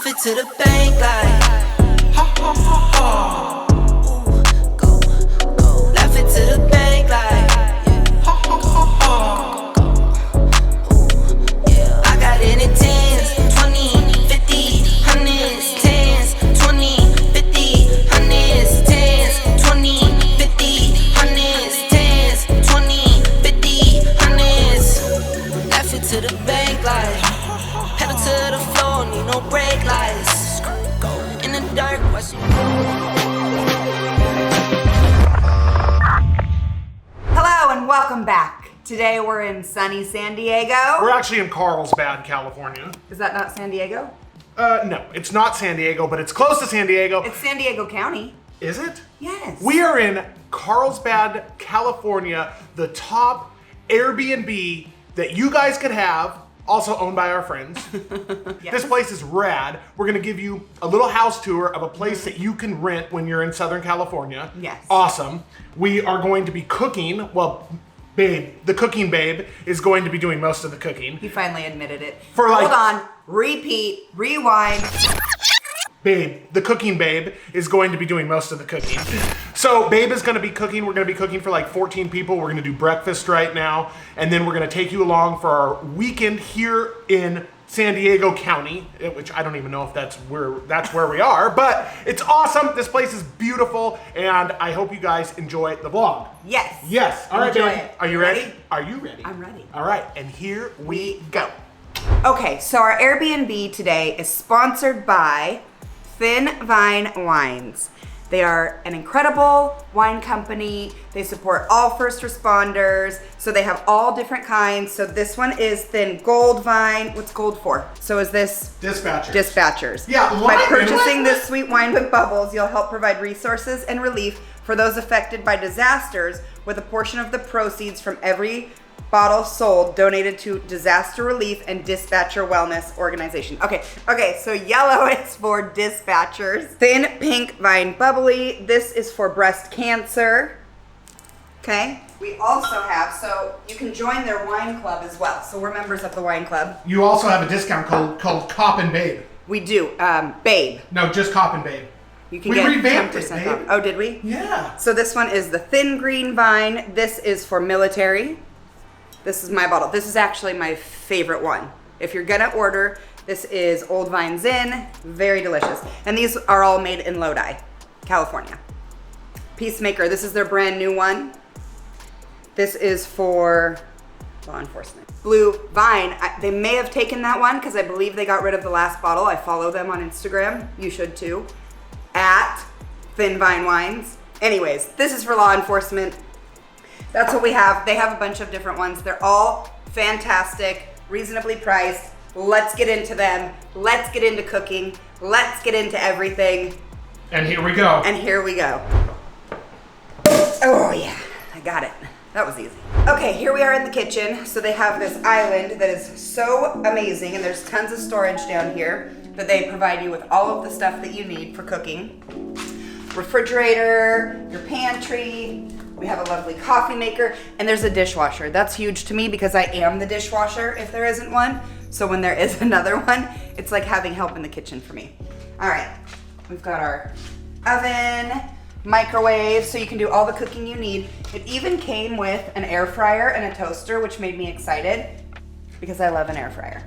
Laugh it to the bank like ha ha ha ha. Ooh, go. Laugh it to the bank like ha ha ha ha. Ooh, yeah. I got it in tens, 20, 50, hundreds, tens, 20, 50, hundreds, tens, 20, 50, hundreds, tens, 20, 50, hundreds. Laugh it to the bank like pedal to the floor, need no brake lights. In the dark, watching. Hello and welcome back. Today we're in sunny San Diego. We're actually in Carlsbad, California. Is that not San Diego? No, it's not San Diego, but it's close to San Diego. It's San Diego County. Is it? Yes. We are in Carlsbad, California, the top AirBNB that you guys could have, also owned by our friends. Yes. This place is rad. We're gonna give you a little house tour of a place that you can rent when you're in Southern California. Yes. Awesome. We are going to be cooking. Well, babe, the cooking babe is going to be doing most of the cooking. He finally admitted it. For like- Hold on, repeat, rewind. Babe, the cooking babe, is going to be doing most of the cooking. So babe is gonna be cooking. We're gonna be cooking for like 14 people. We're gonna do breakfast right now. And then we're gonna take you along for our weekend here in San Diego County, which I don't even know if that's where we are, but it's awesome. This place is beautiful, and I hope you guys enjoy the vlog. Yes. Yes. All right, Enjoy babe. it. Are you ready? Are you ready? I'm ready. All right, and here we go. Okay, so our Airbnb today is sponsored by Thin Vine Wines. They are an incredible wine company. They support all first responders. So they have all different kinds. So this one is Thin Gold Vine. What's gold for? So is this? Dispatchers. Yeah, By wine. purchasing this sweet wine with bubbles, you'll help provide resources and relief for those affected by disasters, with a portion of the proceeds from every bottle sold donated to disaster relief and dispatcher wellness organization. Okay, so yellow is for dispatchers. Thin pink vine bubbly. This is for breast cancer. Okay. We also have, so you can join their wine club as well. So we're members of the wine club. You also have a discount code called Cop and Babe. We do, babe. No, just Cop and Babe. You can We get revamped 10% it, off. babe. Oh, did we? Yeah. So this one is the thin green vine. This is for military. This is my bottle. This is actually my favorite one. If you're gonna order, this is Old Vine Zin. Very delicious. And these are all made in Lodi, California. Peacemaker, this is their brand new one. This is for law enforcement. Blue Vine, they may have taken that one because I believe they got rid of the last bottle. I follow them on Instagram. You should too. At Thin Vine Wines. Anyways, this is for law enforcement. That's what we have. They have a bunch of different ones. They're all fantastic, reasonably priced. Let's get into them. Let's get into cooking. Let's get into everything. And here we go. And here we go. Oh yeah, I got it. That was easy. Okay, here we are in the kitchen. So they have this island that is so amazing, and there's tons of storage down here that they provide you with all of the stuff that you need for cooking. Refrigerator, your pantry. We have a lovely coffee maker, and there's a dishwasher. That's huge to me because I am the dishwasher if there isn't one. So when there is another one, it's like having help in the kitchen for me. All right, we've got our oven, microwave, so you can do all the cooking you need. It even came with an air fryer and a toaster, which made me excited because I love an air fryer.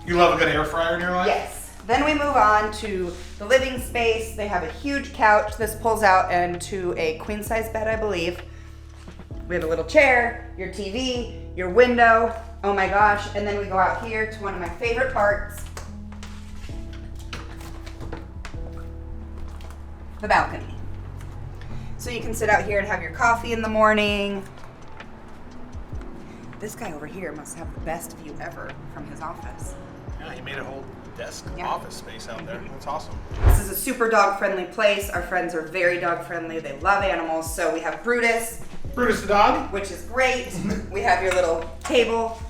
You love a good air fryer in your life? Yes. Then we move on to the living space. They have a huge couch. This pulls out into a queen size bed, I believe. We have a little chair, your TV, your window. Oh my gosh. And then we go out here to one of my favorite parts, the balcony. So you can sit out here and have your coffee in the morning. This guy over here must have the best view ever from his office. Yeah, he made a whole desk Yeah. office space out there. That's awesome. This is a super dog-friendly place. Our friends are very dog-friendly. They love animals. So we have Brutus, Brutus the dog. which is great. We have your little table.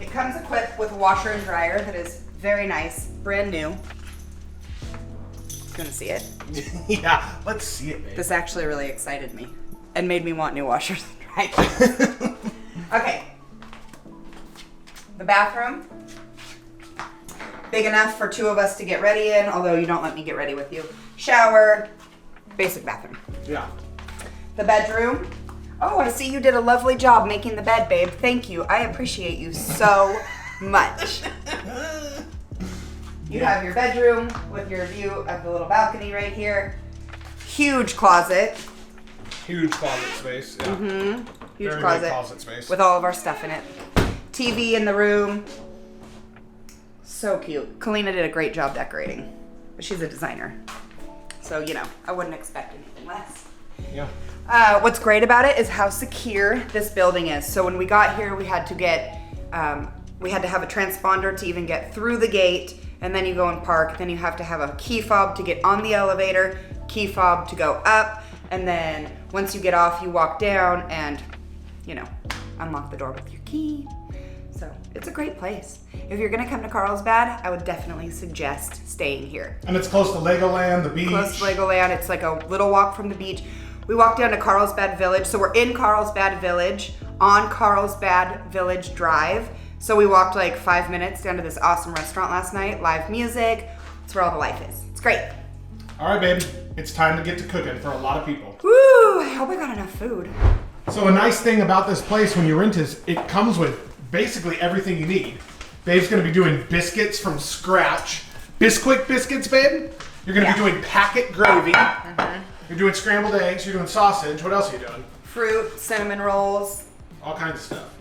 It comes equipped with a washer and dryer that is very nice, brand new. You want to see it? Yeah, let's see it, babe. This actually really excited me and made me want new washers and dryers. Okay. The bathroom. Big enough for 2 of us to get ready in, although you don't let me get ready with you. Shower, basic bathroom. Yeah. The bedroom. Oh, I see you did a lovely job making the bed, babe. Thank you. I appreciate you so much. You have your bedroom with your view of the little balcony right here. Huge closet. Huge closet space. Yeah. Huge Very closet. big closet space. With all of our stuff in it. TV in the room. So cute. Kalina did a great job decorating. But she's a designer. So, you know, I wouldn't expect anything less. Yeah. What's great about it is how secure this building is. So when we got here, we had to get, we had to have a transponder to even get through the gate, and then you go and park. Then you have to have a key fob to get on the elevator, key fob to go up, and then once you get off, you walk down and, you know, unlock the door with your key. So it's a great place. If you're gonna come to Carlsbad, I would definitely suggest staying here. And it's close to Legoland, the beach. Close to Legoland. It's like a little walk from the beach. We walked down to Carlsbad Village. So we're in Carlsbad Village on Carlsbad Village Drive. So we walked like 5 minutes down to this awesome restaurant last night. Live music. It's where all the life is. It's great. All right, babe. It's time to get to cooking for a lot of people. Woo! I hope I got enough food. So a nice thing about this place when you rent is it comes with basically everything you need. Babe's gonna be doing biscuits from scratch. Bisquick biscuits, babe. You're gonna be doing packet gravy. You're doing scrambled eggs. You're doing sausage. What else are you doing? Fruit, cinnamon rolls. All kinds of stuff.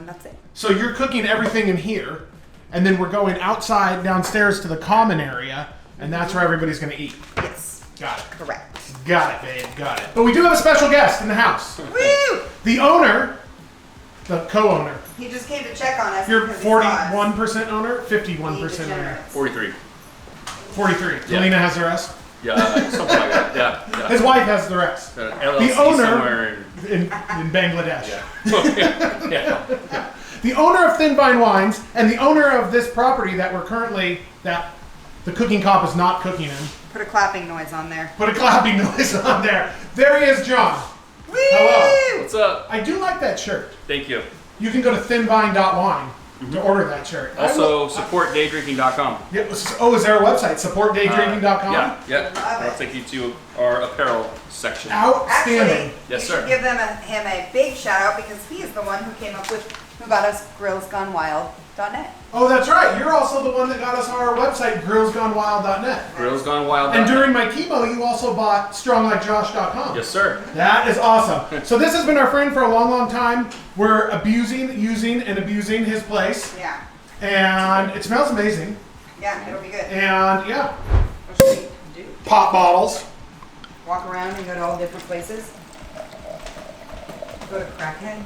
That's it. So you're cooking everything in here, and then we're going outside downstairs to the common area, and that's where everybody's gonna eat. Yes. Got it. Correct. Got it, babe. Got it. But we do have a special guest in the house. Woo! The owner, the co-owner. He just came to check on us. You're because he saw us. 41% owner, 51% owner. Degenerates. 43. 43. Yeah. Kalina has the rest. Yeah, something like that. Yeah. His wife has the rest. LLC The owner somewhere in Bangladesh. yeah. The owner of Thin Vine Wines and the owner of this property that we're currently, that the cooking cop is not cooking in. Put a clapping noise on there. Put a clapping noise on there. There he is, John. Woo! Hello. What's up? I do like that shirt. Thank you. You can go to thinvine.wine to order that shirt. Also, support daydrinking.com. Yeah, oh, is there a website? Supportdaydrinking.com? Yeah. Love I'll it. take you to our apparel section. Outstanding. Actually, Yes, you sir. should give him a big shout out because he is the one who came up with, who got us grillsgonewild.net. Oh, that's right. You're also the one that got us our website, grillsgonewild.net. Grills Gone Wild. And during my chemo, you also bought stronglikejosh.com. Yes, sir. That is awesome. So this has been our friend for a long, long time. We're using and abusing his place. Yeah. And it smells amazing. Yeah, it'll be good. And yeah, What should we do? pop bottles. Walk around and go to all different places. Go to Crackheads.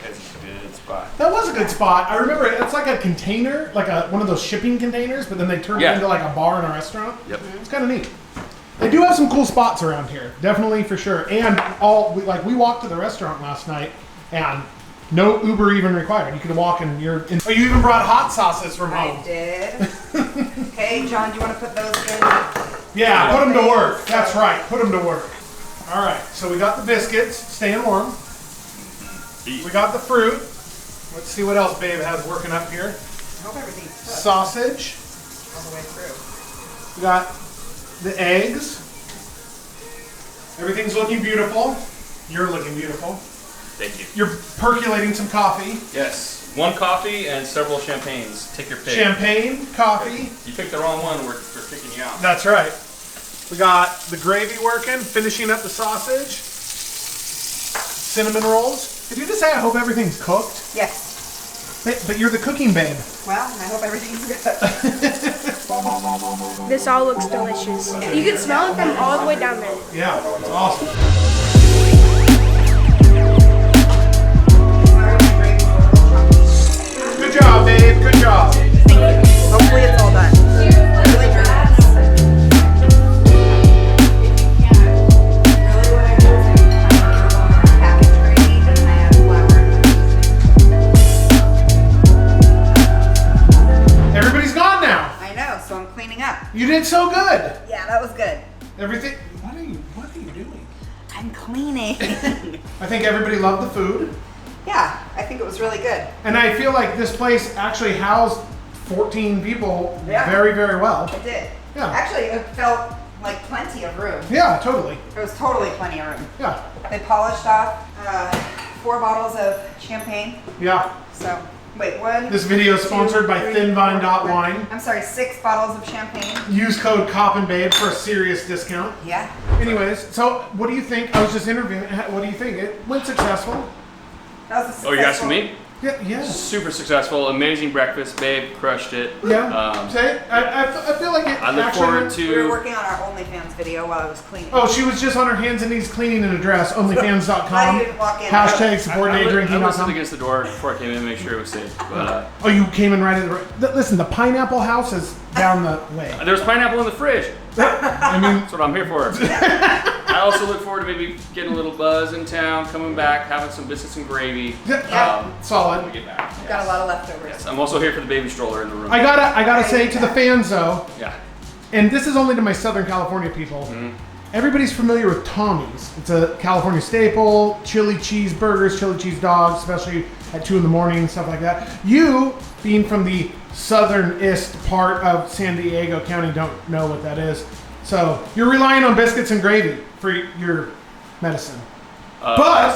It's a good spot. That was a good spot. I remember it. It's like a container, like one of those shipping containers, but then they turn it into like a bar and a restaurant. Yep. It's kind of neat. They do have some cool spots around here, definitely for sure. And we walked to the restaurant last night, and no Uber even required. You could walk and you're in. Oh, you even brought hot sauces from home. I did. Okay, John, do you want to put those in? Yeah, put them to work. That's right, put them to work. All right, so we got the biscuits, staying warm. We got the fruit. Let's see what else Babe has working up here. I hope everything's cooked Sausage. all the way through. We got the eggs. Everything's looking beautiful. You're looking beautiful. Thank you. You're percolating some coffee. Yes. One coffee and several champagnes. Take your pick. Champagne, coffee. You picked the wrong one, we're kicking you out. That's right. We got the gravy working, finishing up the sausage. Cinnamon rolls. Did you just say I hope everything's cooked? Yes. But you're the cooking babe. Well, I hope everything's good. This all looks delicious. You can smell it from all the way down there. Yeah, it's awesome. Good job, babe. Good job. Hopefully it's all done. Really dry. Everybody's gone now. I know, so I'm cleaning up. You did so good. Yeah, that was good. Everything. What are you doing? I'm cleaning. I think everybody loved the food. Yeah, I think it was really good. And I feel like this place actually housed 14 people Yeah. very, very well. It did. Yeah. Actually, it felt like plenty of room. Yeah, totally. It was totally plenty of room. Yeah. They polished off 4 bottles of champagne. Yeah. So, wait, 1. This video is sponsored by thinvine.wine. I'm sorry, 6 bottles of champagne. Use code COPANDBABE for a serious discount. Yeah. Anyways, so what do you think? I was just interviewing. What do you think? It went successful? That was a Oh, you're asking me? Yeah. Super successful, amazing breakfast, babe, crushed it. Yeah. Say, I feel like it. I look actually forward We were to. working on our OnlyFans video while I was cleaning. Oh, she was just on her hands and knees cleaning in a dress. Onlyfans.com. I didn't walk in. Hashtag support I listened daydrinking.com. against the door before I came in to make sure it was safe. But Oh, you came in right at the right. Listen, the Pineapple House is down the way. there was pineapple in the fridge. I mean, That's what I'm here for. I also look forward to maybe getting a little buzz in town, coming back, having some biscuits and gravy. Yeah. When solid. we get back. Got a lot of leftovers. Yes, I'm also here for the baby stroller in the room. I gotta say to the fans though, Yeah. and this is only to my Southern California people. Everybody's familiar with Tommy's. It's a California staple. Chili cheese burgers, chili cheese dogs, especially at 2 in the morning and stuff like that. You, being from the southernest part of San Diego County, don't know what that is. So you're relying on biscuits and gravy for your medicine. But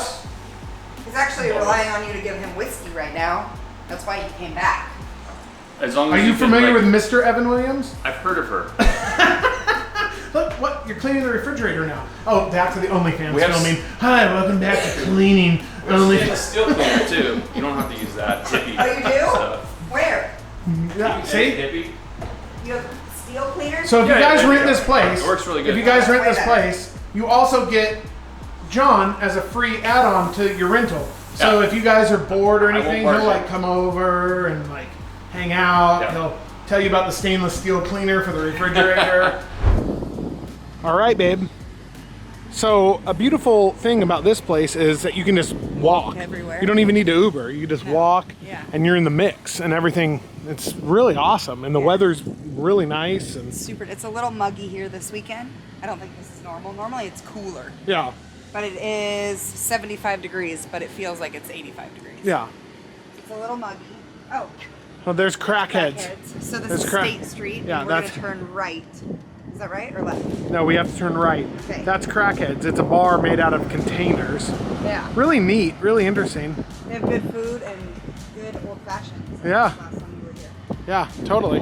He's actually relying on you to give him whiskey right now. That's why he came back. As long as are you can, familiar like, with Mr. Evan Williams? I've heard of her. Look, what? You're cleaning the refrigerator now. Oh, back to the OnlyFans We have filming. Hi, welcome back to cleaning Stainless OnlyFans. steel cleaner too. You don't have to use that. Hippie Oh, you do? stuff. Where? Yeah, Hey, see? hippie. You have steel cleaners? So if Yeah, you guys yeah, rent yeah. this place, It works really good. if you guys rent Way this better. place, you also get John as a free add-on to your rental. So Yeah. if you guys are bored or I won't anything, barge he'll in. like come over and like hang out. Yeah. He'll tell you about the stainless steel cleaner for the refrigerator. All right, babe. So a beautiful thing about this place is that you can just walk everywhere. You don't even need to Uber. You just walk, Yeah. and you're in the mix and everything. It's really awesome, and the weather's really nice. And Super. It's a little muggy here this weekend. I don't think this is normal. Normally it's cooler. yeah, But it is 75 degrees, but it feels like it's 85 degrees. yeah. It's a little muggy. Oh, Well, there's crackheads. crackheads. So this There's is crack- State Street. Yeah, and we're that's- going to turn right. Is that right or left? No, we have to turn right. Okay. That's Crackheads. It's a bar made out of containers. Yeah. Really neat, really interesting. They have good food and good old fashions. Yeah. Last time we were here. Yeah, totally.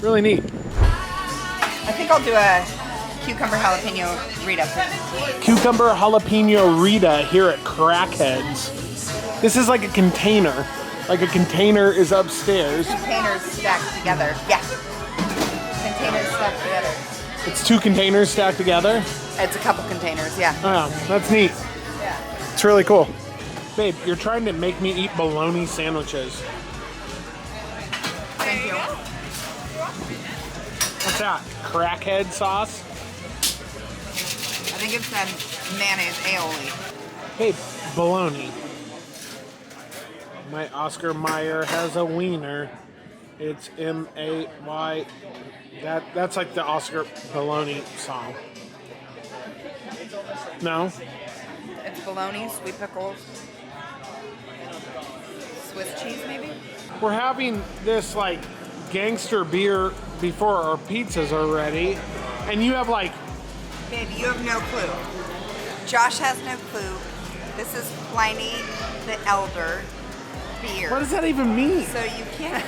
Really neat. I think I'll do a cucumber jalapeno Rita. Cucumber jalapeno Rita here at Crackheads. This is like a container. Like a container is upstairs. Containers stacked together. Yeah. Containers stacked together. It's 2 containers stacked together. It's a couple containers, yeah. Oh, that's neat. Yeah. It's really cool. Babe, you're trying to make me eat bologna sandwiches. Thank you. What's that? Crackhead sauce? I think it's mayonnaise aioli. Hey, bologna. My Oscar Mayer has a wiener. It's M-A-Y. That's like the Oscar bologna song. No? It's bologna, sweet pickles, Swiss cheese maybe? We're having this like gangster beer before our pizzas are ready. And you have like, Babe, you have no clue. Josh has no clue. This is Pliny the Elder beer. what does that even mean? So you can't.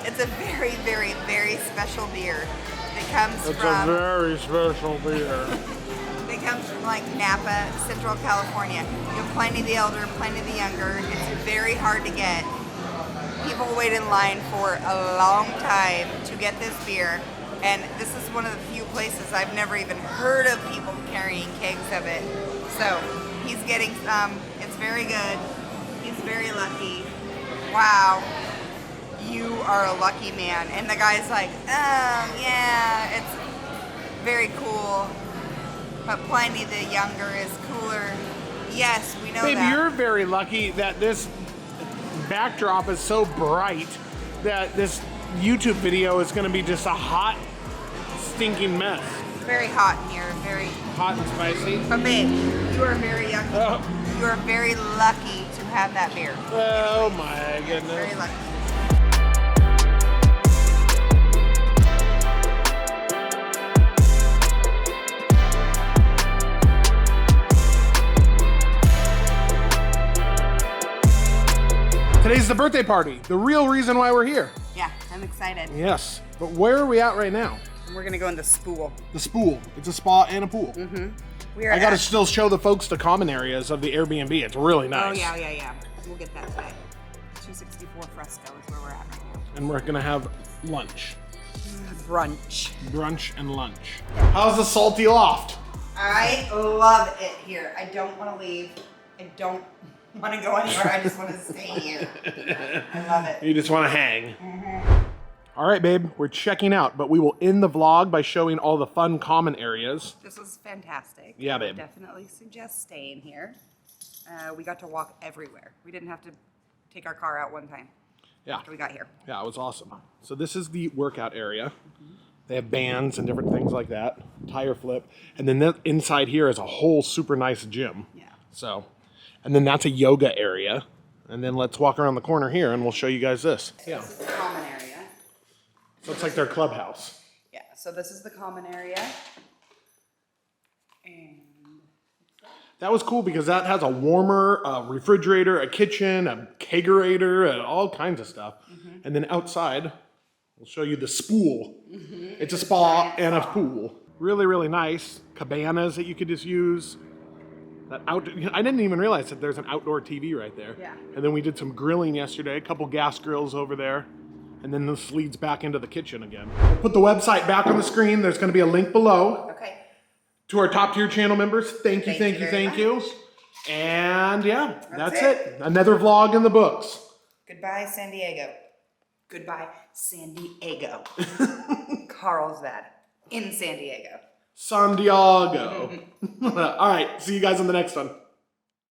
It's a very, very, very special beer that comes It's a from. very special beer. It comes from like Napa, Central California. You have Pliny the Elder, Pliny the Younger. It's very hard to get. People wait in line for a long time to get this beer, and this is one of the few places I've never even heard of people carrying kegs of it. So he's getting some. It's very good. He's very lucky. Wow. You are a lucky man. And the guy's like, yeah, it's very cool. But Pliny the Younger is cooler. Yes, we know Babe, that. you're very lucky that this backdrop is so bright that this YouTube video is going to be just a hot, stinking mess. It's very hot in here. Very. Hot and spicy. But babe, you are very lucky. Oh, You are very lucky to have that beer. oh my Very goodness. lucky. Today's the birthday party, the real reason why we're here. Yeah, I'm excited. Yes, but where are we at right now? We're gonna go in the Spool. The Spool. It's a spa and a pool. We are I gotta at- still show the folks the common areas of the Airbnb. It's really nice. Oh yeah. We'll get that today. 264 Fresco is where we're at right now. And we're gonna have lunch. Brunch. Brunch and lunch. How's the salty loft? I love it here. I don't want to leave. I don't want to go anywhere. I just want to stay here. I love it. You just want to hang. All right, babe, we're checking out, but we will end the vlog by showing all the fun common areas. This was fantastic. Yeah, babe. I definitely suggest staying here. We got to walk everywhere. We didn't have to take our car out one time Yeah. after we got here. Yeah, it was awesome. So this is the workout area. They have bands and different things like that, tire flip. And then inside here is a whole super nice gym. Yeah. So, and then that's a yoga area. And then let's walk around the corner here and we'll show you guys this. Yeah. This is the common area. So it's like their clubhouse. Yeah, so this is the common area. And That was cool because that has a warmer, a refrigerator, a kitchen, a kegerator, and all kinds of stuff. And then outside, we'll show you the Spool. It's a spa and a pool. Really, really nice. Cabanas that you could just use. That I didn't even realize that there's an outdoor TV right there. Yeah. And then we did some grilling yesterday, a couple gas grills over there. And then this leads back into the kitchen again. We'll put the website back on the screen. There's gonna be a link below. okay. To our top tier channel members, thank you. Thank you very much. And yeah, that's it. it. Another vlog in the books. Goodbye, San Diego. Goodbye, San Diego. Carlsbad in San Diego. San Diego. All right, see you guys on the next one.